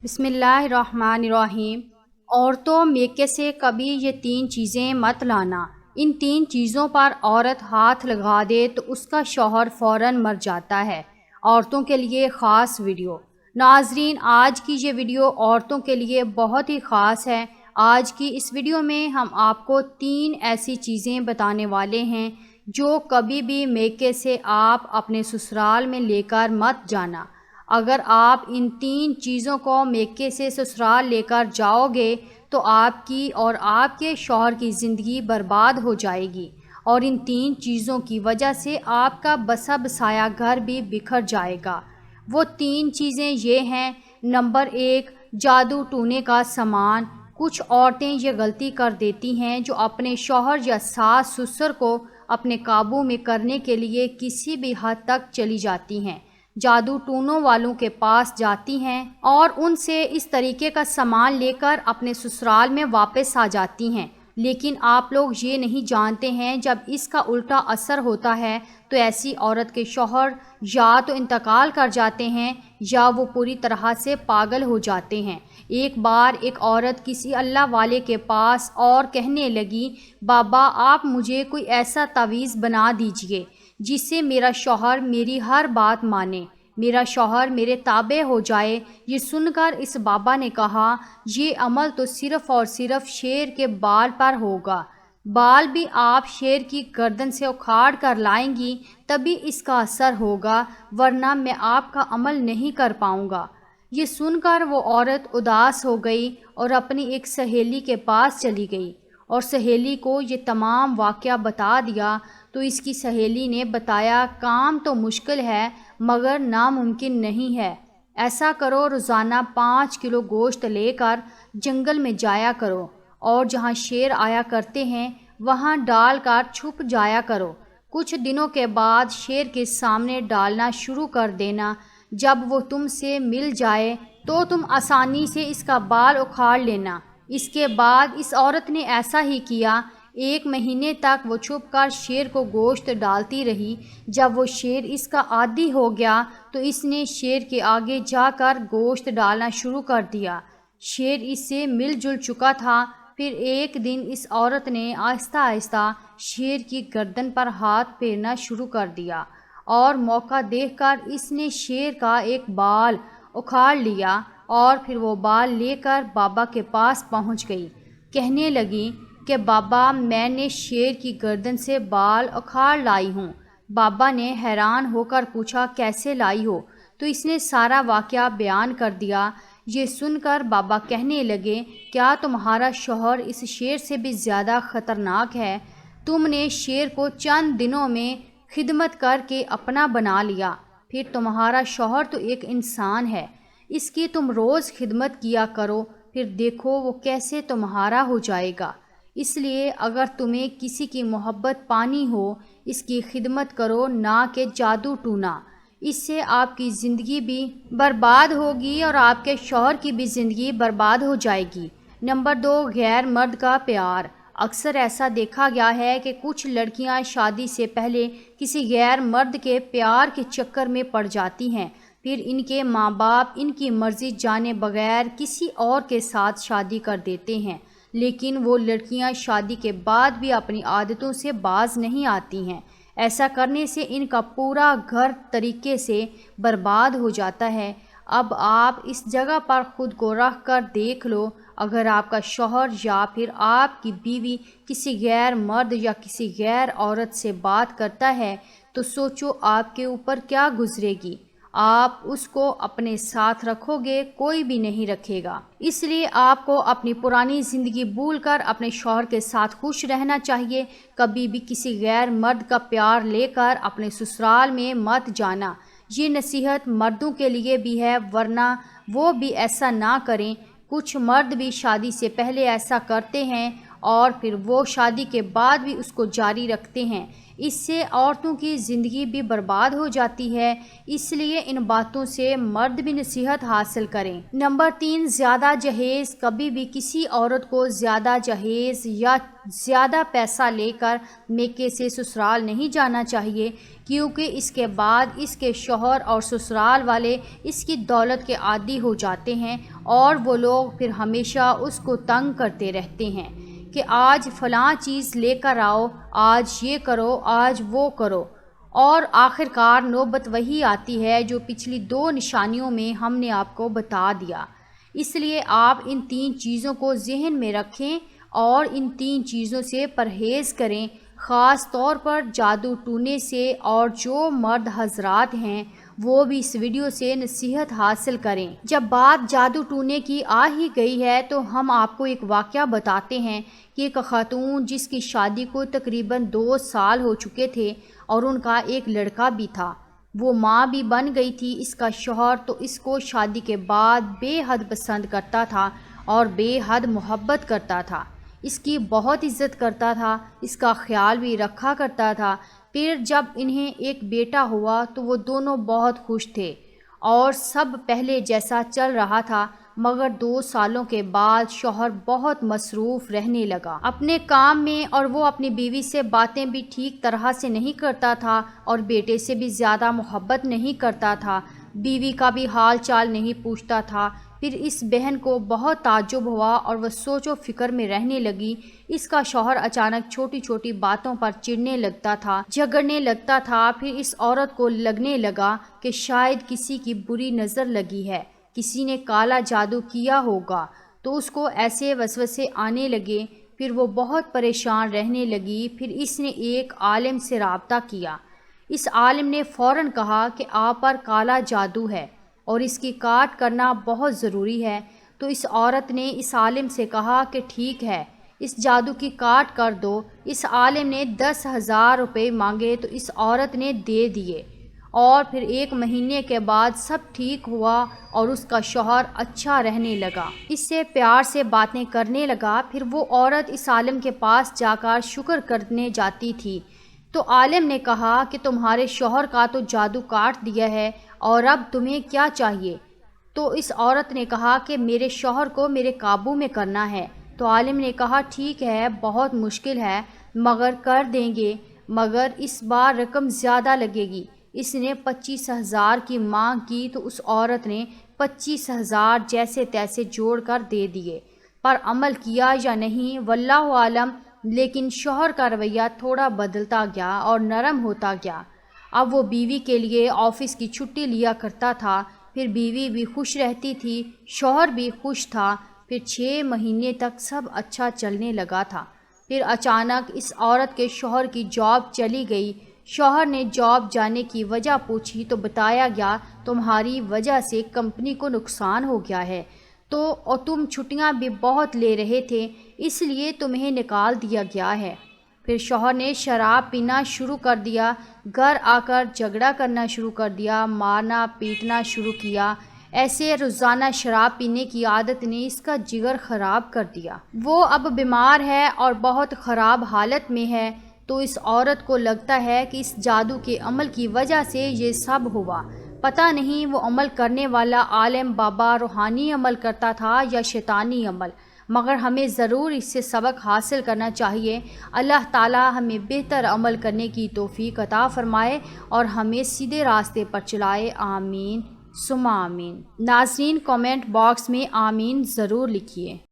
بسم اللہ الرحمن الرحیم۔ عورتوں میکے سے کبھی یہ 3 چیزیں مت لانا۔ ان 3 چیزوں پر عورت ہاتھ لگا دے تو اس کا شوہر فوراً مر جاتا ہے۔ عورتوں کے لیے خاص ویڈیو۔ ناظرین، آج کی یہ ویڈیو عورتوں کے لیے بہت ہی خاص ہے۔ آج کی اس ویڈیو میں ہم آپ کو 3 ایسی چیزیں بتانے والے ہیں جو کبھی بھی میکے سے آپ اپنے سسرال میں لے کر مت جانا۔ اگر آپ ان 3 چیزوں کو میکے سے سسرال لے کر جاؤ گے تو آپ کی اور آپ کے شوہر کی زندگی برباد ہو جائے گی، اور ان 3 چیزوں کی وجہ سے آپ کا بسا بسایا گھر بھی بکھر جائے گا۔ وہ 3 چیزیں یہ ہیں۔ نمبر 1، جادو ٹونے کا سامان۔ کچھ عورتیں یہ غلطی کر دیتی ہیں جو اپنے شوہر یا ساس سسر کو اپنے قابو میں کرنے کے لیے کسی بھی حد تک چلی جاتی ہیں، جادو ٹونوں والوں کے پاس جاتی ہیں اور ان سے اس طریقے کا سامان لے کر اپنے سسرال میں واپس آ جاتی ہیں۔ لیکن آپ لوگ یہ نہیں جانتے ہیں، جب اس کا الٹا اثر ہوتا ہے تو ایسی عورت کے شوہر یا تو انتقال کر جاتے ہیں یا وہ پوری طرح سے پاگل ہو جاتے ہیں۔ ایک بار ایک عورت کسی اللہ والے کے پاس اور کہنے لگی، بابا آپ مجھے کوئی ایسا تعویذ بنا دیجئے جس سے میرا شوہر میری ہر بات مانے، میرا شوہر میرے تابع ہو جائے۔ یہ سن کر اس بابا نے کہا، یہ عمل تو صرف اور صرف شیر کے بال پر ہوگا، بال بھی آپ شیر کی گردن سے اکھاڑ کر لائیں گی تبھی اس کا اثر ہوگا، ورنہ میں آپ کا عمل نہیں کر پاؤں گا۔ یہ سن کر وہ عورت اداس ہو گئی اور اپنی ایک سہیلی کے پاس چلی گئی اور سہیلی کو یہ تمام واقعہ بتا دیا۔ تو اس کی سہیلی نے بتایا، کام تو مشکل ہے مگر ناممکن نہیں ہے۔ ایسا کرو، روزانہ 5 کلو گوشت لے کر جنگل میں جایا کرو اور جہاں شیر آیا کرتے ہیں وہاں ڈال کر چھپ جایا کرو۔ کچھ دنوں کے بعد شیر کے سامنے ڈالنا شروع کر دینا۔ جب وہ تم سے مل جائے تو تم آسانی سے اس کا بال اکھاڑ لینا۔ اس کے بعد اس عورت نے ایسا ہی کیا۔ 1 مہینے تک وہ چھپ کر شیر کو گوشت ڈالتی رہی۔ جب وہ شیر اس کا عادی ہو گیا تو اس نے شیر کے آگے جا کر گوشت ڈالنا شروع کر دیا۔ شیر اس سے مل جل چکا تھا۔ پھر ایک دن اس عورت نے آہستہ آہستہ شیر کی گردن پر ہاتھ پھیرنا شروع کر دیا اور موقع دیکھ کر اس نے شیر کا ایک بال اکھاڑ لیا اور پھر وہ بال لے کر بابا کے پاس پہنچ گئی۔ کہنے لگی کہ بابا میں نے شیر کی گردن سے بال اکھاڑ لائی ہوں۔ بابا نے حیران ہو کر پوچھا، کیسے لائی ہو؟ تو اس نے سارا واقعہ بیان کر دیا۔ یہ سن کر بابا کہنے لگے، کیا تمہارا شوہر اس شیر سے بھی زیادہ خطرناک ہے؟ تم نے شیر کو چند دنوں میں خدمت کر کے اپنا بنا لیا، پھر تمہارا شوہر تو ایک انسان ہے، اس کی تم روز خدمت کیا کرو، پھر دیکھو وہ کیسے تمہارا ہو جائے گا۔ اس لیے اگر تمہیں کسی کی محبت پانی ہو، اس کی خدمت کرو، نہ کہ جادو ٹونا۔ اس سے آپ کی زندگی بھی برباد ہوگی اور آپ کے شوہر کی بھی زندگی برباد ہو جائے گی۔ نمبر 2، غیر مرد کا پیار۔ اکثر ایسا دیکھا گیا ہے کہ کچھ لڑکیاں شادی سے پہلے کسی غیر مرد کے پیار کے چکر میں پڑ جاتی ہیں، پھر ان کے ماں باپ ان کی مرضی جانے بغیر کسی اور کے ساتھ شادی کر دیتے ہیں، لیکن وہ لڑکیاں شادی کے بعد بھی اپنی عادتوں سے باز نہیں آتی ہیں۔ ایسا کرنے سے ان کا پورا گھر طریقے سے برباد ہو جاتا ہے۔ اب آپ اس جگہ پر خود کو رکھ کر دیکھ لو، اگر آپ کا شوہر یا پھر آپ کی بیوی کسی غیر مرد یا کسی غیر عورت سے بات کرتا ہے تو سوچو آپ کے اوپر کیا گزرے گی۔ آپ اس کو اپنے ساتھ رکھو گے؟ کوئی بھی نہیں رکھے گا۔ اس لیے آپ کو اپنی پرانی زندگی بھول کر اپنے شوہر کے ساتھ خوش رہنا چاہیے۔ کبھی بھی کسی غیر مرد کا پیار لے کر اپنے سسرال میں مت جانا۔ یہ نصیحت مردوں کے لیے بھی ہے، ورنہ وہ بھی ایسا نہ کریں۔ کچھ مرد بھی شادی سے پہلے ایسا کرتے ہیں اور پھر وہ شادی کے بعد بھی اس کو جاری رکھتے ہیں۔ اس سے عورتوں کی زندگی بھی برباد ہو جاتی ہے، اس لیے ان باتوں سے مرد بھی نصیحت حاصل کریں۔ نمبر 3، زیادہ جہیز۔ کبھی بھی کسی عورت کو زیادہ جہیز یا زیادہ پیسہ لے کر میکے سے سسرال نہیں جانا چاہیے، کیونکہ اس کے بعد اس کے شوہر اور سسرال والے اس کی دولت کے عادی ہو جاتے ہیں اور وہ لوگ پھر ہمیشہ اس کو تنگ کرتے رہتے ہیں کہ آج فلاں چیز لے کر آؤ، آج یہ کرو، آج وہ کرو، اور آخر کار نوبت وہی آتی ہے جو پچھلی 2 نشانیوں میں ہم نے آپ کو بتا دیا۔ اس لیے آپ ان 3 چیزوں کو ذہن میں رکھیں اور ان 3 چیزوں سے پرہیز کریں، خاص طور پر جادو ٹونے سے، اور جو مرد حضرات ہیں وہ بھی اس ویڈیو سے نصیحت حاصل کریں۔ جب بات جادو ٹونے کی آ ہی گئی ہے تو ہم آپ کو ایک واقعہ بتاتے ہیں کہ ایک خاتون جس کی شادی کو تقریباً 2 سال ہو چکے تھے اور ان کا ایک لڑکا بھی تھا، وہ ماں بھی بن گئی تھی۔ اس کا شوہر تو اس کو شادی کے بعد بے حد پسند کرتا تھا اور بے حد محبت کرتا تھا، اس کی بہت عزت کرتا تھا، اس کا خیال بھی رکھا کرتا تھا۔ پھر جب انہیں ایک بیٹا ہوا تو وہ دونوں بہت خوش تھے اور سب پہلے جیسا چل رہا تھا، مگر 2 سالوں کے بعد شوہر بہت مصروف رہنے لگا اپنے کام میں، اور وہ اپنی بیوی سے باتیں بھی ٹھیک طرح سے نہیں کرتا تھا اور بیٹے سے بھی زیادہ محبت نہیں کرتا تھا، بیوی کا بھی حال چال نہیں پوچھتا تھا۔ پھر اس بہن کو بہت تعجب ہوا اور وہ سوچ و فکر میں رہنے لگی۔ اس کا شوہر اچانک چھوٹی چھوٹی باتوں پر چڑھنے لگتا تھا، جھگڑنے لگتا تھا۔ پھر اس عورت کو لگنے لگا کہ شاید کسی کی بری نظر لگی ہے، کسی نے کالا جادو کیا ہوگا، تو اس کو ایسے وسوسے آنے لگے۔ پھر وہ بہت پریشان رہنے لگی۔ پھر اس نے ایک عالم سے رابطہ کیا۔ اس عالم نے فوراً کہا کہ آپ پر کالا جادو ہے اور اس کی کاٹ کرنا بہت ضروری ہے۔ تو اس عورت نے اس عالم سے کہا کہ ٹھیک ہے، اس جادو کی کاٹ کر دو۔ اس عالم نے 10,000 روپے مانگے تو اس عورت نے دے دیے، اور پھر 1 مہینے کے بعد سب ٹھیک ہوا اور اس کا شوہر اچھا رہنے لگا، اس سے پیار سے باتیں کرنے لگا۔ پھر وہ عورت اس عالم کے پاس جا کر شکر کرنے جاتی تھی تو عالم نے کہا کہ تمہارے شوہر کا تو جادو کاٹ دیا ہے، اور اب تمہیں کیا چاہیے؟ تو اس عورت نے کہا کہ میرے شوہر کو میرے قابو میں کرنا ہے۔ تو عالم نے کہا ٹھیک ہے، بہت مشکل ہے مگر کر دیں گے، مگر اس بار رقم زیادہ لگے گی۔ اس نے 25,000 کی مانگ کی تو اس عورت نے 25,000 جیسے تیسے جوڑ کر دے دیے، پر عمل کیا یا نہیں واللہ عالم، لیکن شوہر کا رویہ تھوڑا بدلتا گیا اور نرم ہوتا گیا۔ اب وہ بیوی کے لیے آفس کی چھٹی لیا کرتا تھا، پھر بیوی بھی خوش رہتی تھی، شوہر بھی خوش تھا۔ پھر 6 مہینے تک سب اچھا چلنے لگا تھا۔ پھر اچانک اس عورت کے شوہر کی جاب چلی گئی۔ شوہر نے جاب جانے کی وجہ پوچھی تو بتایا گیا تمہاری وجہ سے کمپنی کو نقصان ہو گیا ہے، اور تم چھٹیاں بھی بہت لے رہے تھے، اس لیے تمہیں نکال دیا گیا ہے۔ پھر شوہر نے شراب پینا شروع کر دیا، گھر آ کر جھگڑا کرنا شروع کر دیا، مارنا پیٹنا شروع کیا۔ ایسے روزانہ شراب پینے کی عادت نے اس کا جگر خراب کر دیا۔ وہ اب بیمار ہے اور بہت خراب حالت میں ہے۔ تو اس عورت کو لگتا ہے کہ اس جادو کے عمل کی وجہ سے یہ سب ہوا۔ پتہ نہیں وہ عمل کرنے والا عالم بابا روحانی عمل کرتا تھا یا شیطانی عمل، مگر ہمیں ضرور اس سے سبق حاصل کرنا چاہیے۔ اللہ تعالی ہمیں بہتر عمل کرنے کی توفیق عطا فرمائے اور ہمیں سیدھے راستے پر چلائے، آمین ثم آمین۔ ناظرین، کامنٹ باکس میں آمین ضرور لکھیے۔